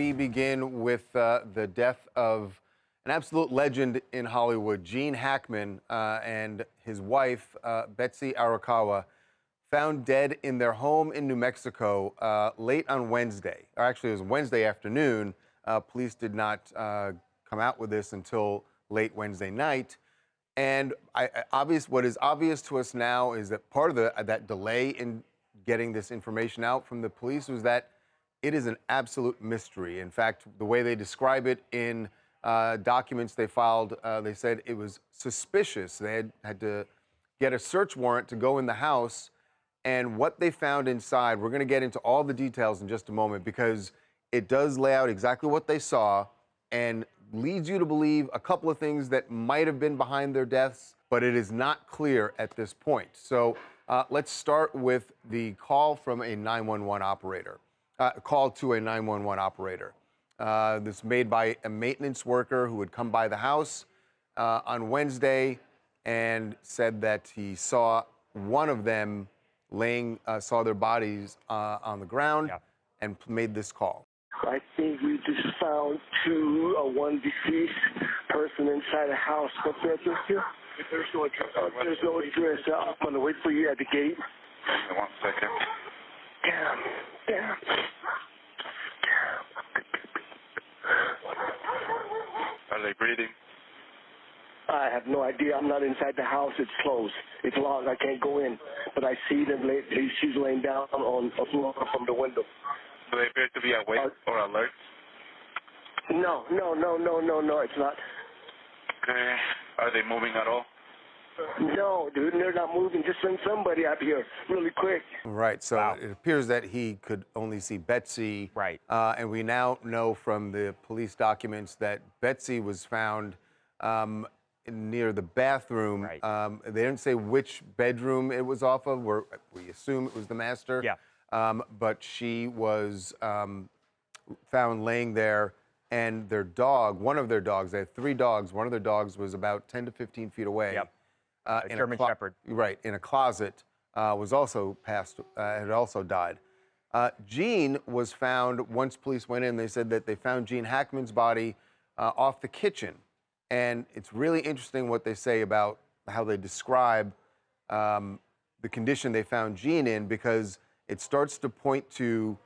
we begin with the death of an absolute legend in Hollywood, Gene Hackman, and his wife, Betsy Arakawa, found dead in their home in New Mexico late on Wednesday. Or actually, it was Wednesday afternoon. Police did not come out with this until late Wednesday night. And what is obvious to us now is that part of that delay in getting this information out from the police was that it is an absolute mystery. In fact, the way they describe it in documents they filed, they said it was suspicious. They had to get a search warrant to go in the house, and what they found inside, we're going to get into all the details in just a moment, because it does lay out exactly what they saw and leads you to believe a couple of things that might have been behind their deaths, but it is not clear at this point. So let's start with the call from a 911 operator. Call to a 911 operator. This made by a maintenance worker who had come by the house on Wednesday and said that he saw one of them saw their bodies on the ground, and made this call. I think we just found one deceased person inside the house. What's the address here? There's no address. There's no address. I'm going to wait for you at the gate. 1 second. Damn. Are they breathing? I have no idea. I'm not inside the house. It's closed. It's locked. I can't go in. But I see them. She's laying down on a floor from the window. Do they appear to be awake or alert? No. It's not. Okay. Are they moving at all? No, dude, they're not moving. Just send somebody up here really quick. Right, so It appears that he could only see Betsy. Right. And we now know from the police documents that Betsy was found near the bathroom. Right. They didn't say which bedroom it was off of. We assume it was the master. Yeah. But she was found laying there, and their dog, one of their dogs, they had 3 dogs. One of their dogs was about 10 to 15 feet away. Yep. A German Shepherd. Right, in a closet, was also had also died. Gene was found, once police went in, they said that they found Gene Hackman's body off the kitchen. And it's really interesting what they say about how they describe the condition they found Gene in, because it starts to point to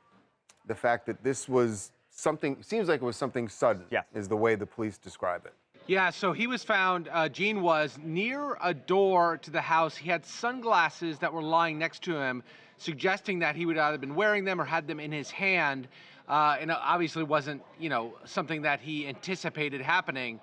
the fact that this was something, seems like it was something sudden, is the way the police describe it. Yeah, so he was found, Gene was, near a door to the house. He had sunglasses that were lying next to him, suggesting that he would either been wearing them or had them in his hand. And it obviously wasn't, something that he anticipated happening.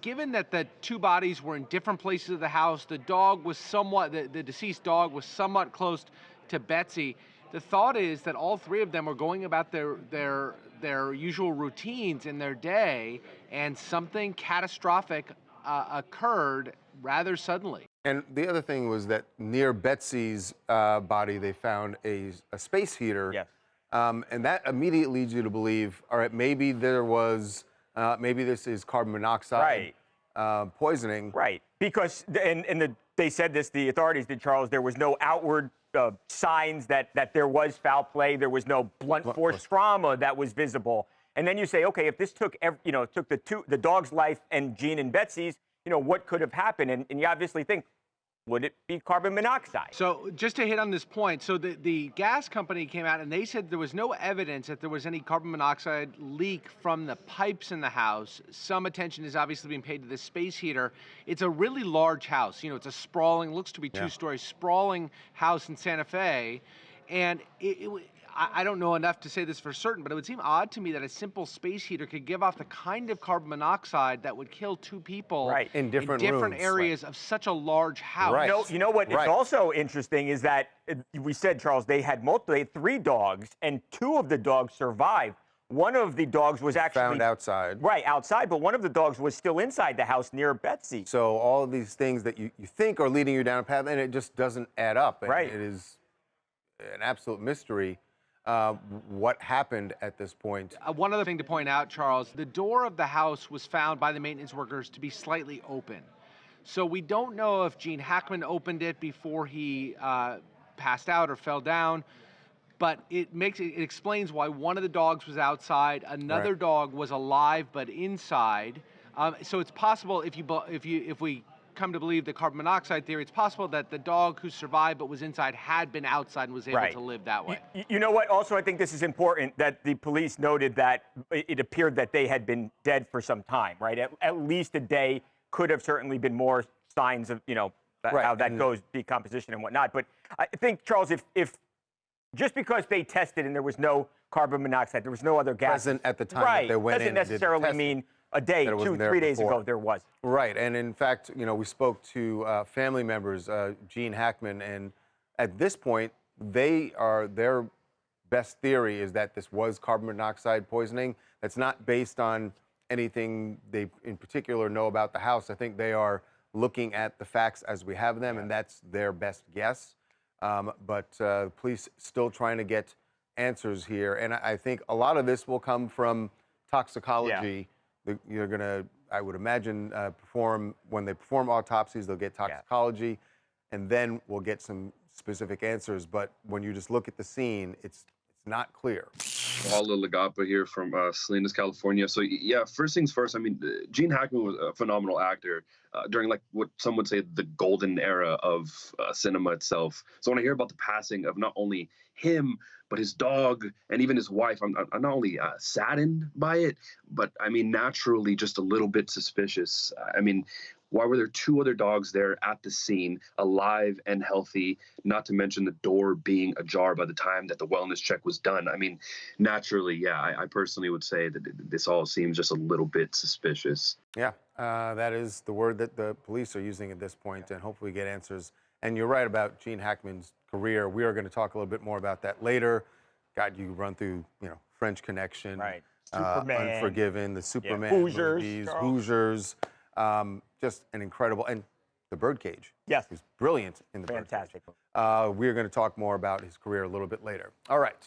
Given that the 2 bodies were in different places of the house, the dog was the deceased dog was somewhat close to Betsy. The thought is that all 3 of them were going about their usual routines in their day, and something catastrophic occurred rather suddenly. And the other thing was that near Betsy's body, they found a space heater. Yes. And that immediately leads you to believe, all right, maybe maybe this is carbon monoxide poisoning. Right. Because, they said this, the authorities did, Charles, there was no outward signs that there was foul play. There was no blunt force trauma that was visible. And then you say, okay, if this took the dog's life and Gene and Betsy's, what could have happened? And you obviously think, would it be carbon monoxide? So just to hit on this point, so the gas company came out and they said there was no evidence that there was any carbon monoxide leak from the pipes in the house. Some attention is obviously being paid to this space heater. It's a really large house. It's a sprawling, looks to be 2-story, sprawling house in Santa Fe. And I don't know enough to say this for certain, but it would seem odd to me that a simple space heater could give off the kind of carbon monoxide that would kill 2 people in different rooms, areas of such a large house. Right. You know what is also interesting is that we said, Charles, they had 3 dogs, and 2 of the dogs survived. One of the dogs was actually found outside. Right, outside, but one of the dogs was still inside the house near Betsy. So all of these things that you think are leading you down a path, and it just doesn't add up. And right. It is an absolute mystery what happened at this point. One other thing to point out, Charles, the door of the house was found by the maintenance workers to be slightly open. So we don't know if Gene Hackman opened it before he passed out or fell down. but it explains why one of the dogs was outside, another dog was alive but inside. So it's possible if we come to believe the carbon monoxide theory, it's possible that the dog who survived but was inside had been outside and was able to live that way. You know what? Also, I think this is important that the police noted that it appeared that they had been dead for some time, right? At least a day. Could have certainly been more signs of, how that goes, decomposition and whatnot. But I think, Charles, if just because they tested and there was no carbon monoxide, there was no other gas present at the time that they went in, doesn't necessarily mean a day, 2, 3 days ago there was. Right, and in fact, we spoke to family members, Gene Hackman, and at this point, their best theory is that this was carbon monoxide poisoning. That's not based on anything they in particular know about the house. I think they are looking at the facts as we have them, and that's their best guess. But police still trying to get answers here, and I think a lot of this will come from toxicology. You're gonna, I would imagine, when they perform autopsies, they'll get toxicology, and then we'll get some specific answers. But when you just look at the scene, it's not clear. Paula Lagapa here from Salinas, California. So yeah, first things first, I mean, Gene Hackman was a phenomenal actor during like what some would say the golden era of cinema itself. So when I hear about the passing of not only him, but his dog and even his wife, I'm not only saddened by it, but I mean, naturally just a little bit suspicious. I mean, why were there 2 other dogs there at the scene, alive and healthy, not to mention the door being ajar by the time that the wellness check was done? I mean, naturally, yeah, I personally would say that this all seems just a little bit suspicious. Yeah, that is the word that the police are using at this point, and hopefully get answers. And you're right about Gene Hackman's career. We are going to talk a little bit more about that later. God, you run through, French Connection, Superman, Unforgiven, the Superman Hoosiers, movies, Hoosiers. Just an incredible, and The Birdcage. Yes. He's brilliant in The Birdcage. Fantastic. We're going to talk more about his career a little bit later. All right.